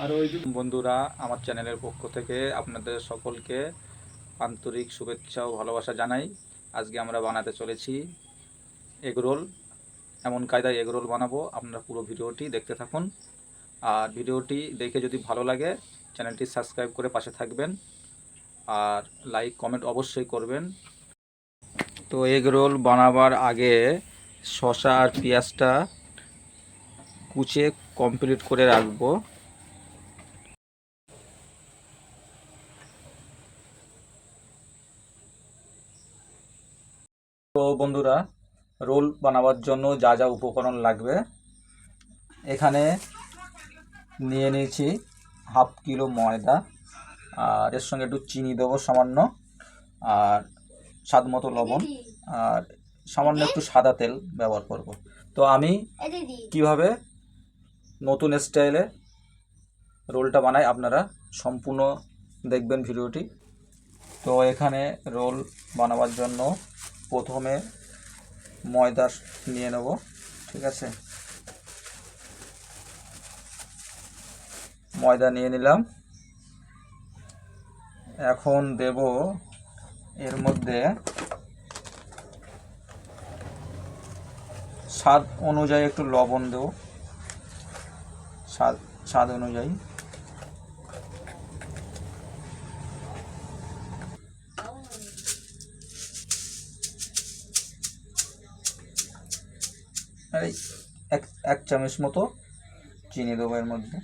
আর ওই বন্ধুরা, আমার চ্যানেলের পক্ষ থেকে আপনাদের সকলকে আন্তরিক শুভেচ্ছা ও ভালোবাসা জানাই। আজকে আমরা বানাতে চলেছি এগরোল। এমন কায়দায় এগরোল বানাবো, আপনারা পুরো ভিডিওটি দেখতে থাকুন। আর ভিডিওটি দেখে যদি ভালো লাগে চ্যানেলটি সাবস্ক্রাইব করে পাশে থাকবেন, আর লাইক কমেন্ট অবশ্যই করবেন। তো এগরোল বানাবার আগে শসা আর পেঁয়াজটা কুচে কমপ্লিট করে রাখবো। তো বন্ধুরা, রোল বানাবার জন্য যা যা উপকরণ লাগবে, এখানে নিয়ে নিয়েছি হাফ কিলো ময়দা, আর এর সঙ্গে একটু চিনি দেবো সামান্য, আর স্বাদ মতো লবণ, আর সামান্য একটু সাদা তেল ব্যবহার করব। তো আমি কিভাবে নতুন স্টাইলে রোলটা বানাই আপনারা সম্পূর্ণ দেখবেন ভিডিওটি। তো এখানে রোল বানাবার জন্য প্রথমে ময়দা নিয়ে নেব, ঠিক আছে। ময়দা নিয়ে নিলাম। এখন দেব এর মধ্যে স্বাদ অনুযায়ী একটু লবণ দেব, স্বাদ অনুযায়ী। আর এক চামচ মতো চিনি দেবো এর মধ্যে।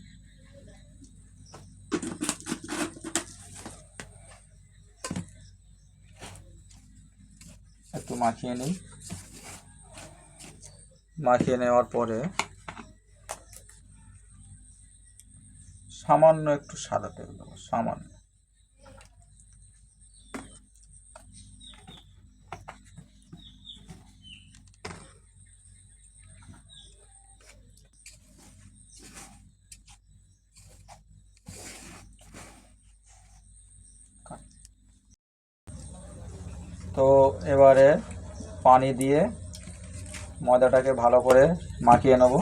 একটু মাখিয়ে নিই। মাখিয়ে নেওয়ার পরে সামান্য একটু সাদা তেল দেবো, সামান্য। তো এবারে পানি দিয়ে ময়দাটাকে ভালো করে মাখিয়ে নেব।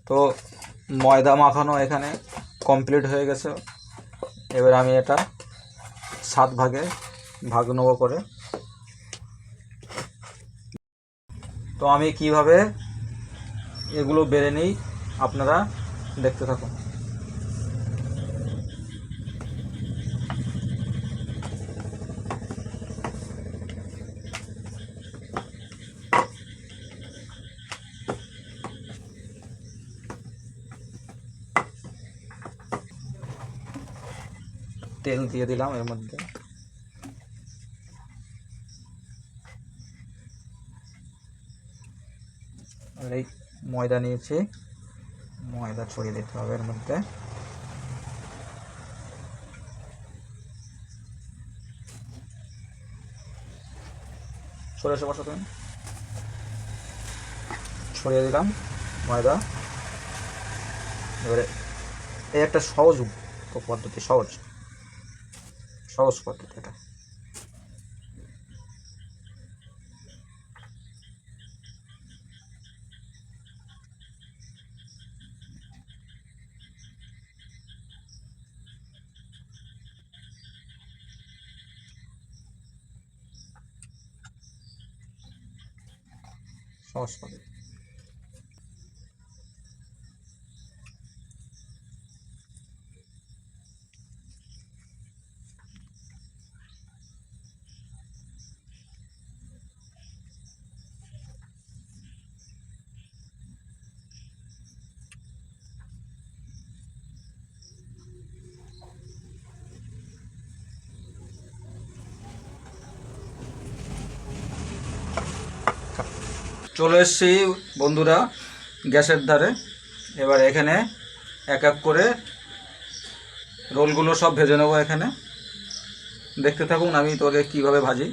তো ময়দা মাখানো এখানে কমপ্লিট হয়ে গেছে। এবার আমি এটা 7 ভাগে ভাগ নেব করে। তো আমি কিভাবে এগুলো বেড়ে নিই আপনারা দেখতে থাকুন। তেল দিয়ে দিলাম এর মধ্যে। আর এই ময়দা নিয়েছি, ময়দা ছড়িয়ে দিতে হবে এর মধ্যে। ছড়িয়ে বসো তুমি। ছড়িয়ে দিলাম ময়দা। এবারে এই একটা সহজ পদ্ধতি, সহজ পদ্ধতি এটা। সহজ পদ্ধতি। চলে এসেছি বন্ধুরা গ্যাসের ধারে। এবার এখানে এক এক করে রোলগুলো সব ভেজে নেবো। এখানে দেখতে থাকুন আমি তোকে কিভাবে ভাজি।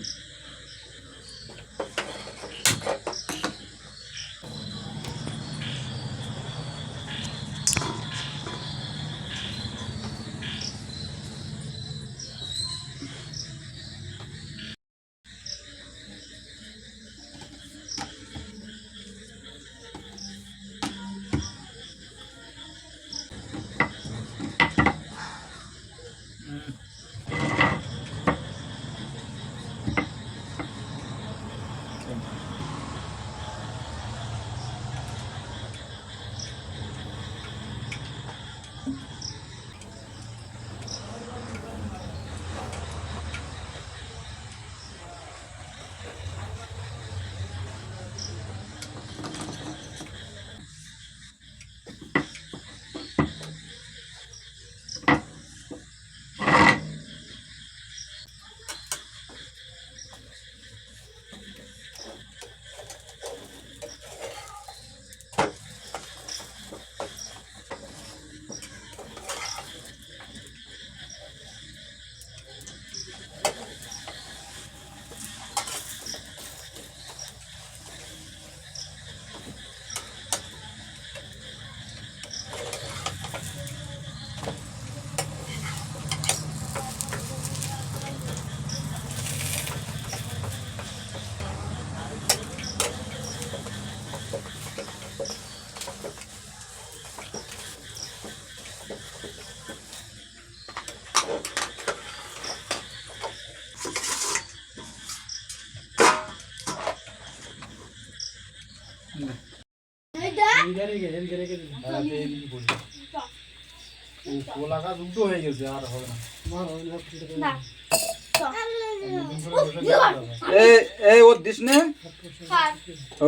এই ওর দিস নে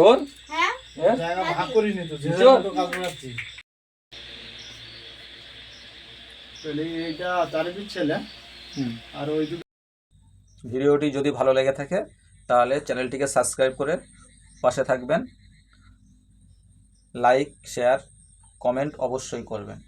ওর ভাগ করিনি তো এইটা তারে দিচ্ছেলে। আর ওই ভিডিওটি যদি ভালো লেগে থাকে তাহলে চ্যানেলটিকে সাবস্ক্রাইব করে পাশে থাকবেন। লাইক শেয়ার কমেন্ট অবশ্যই করবেন।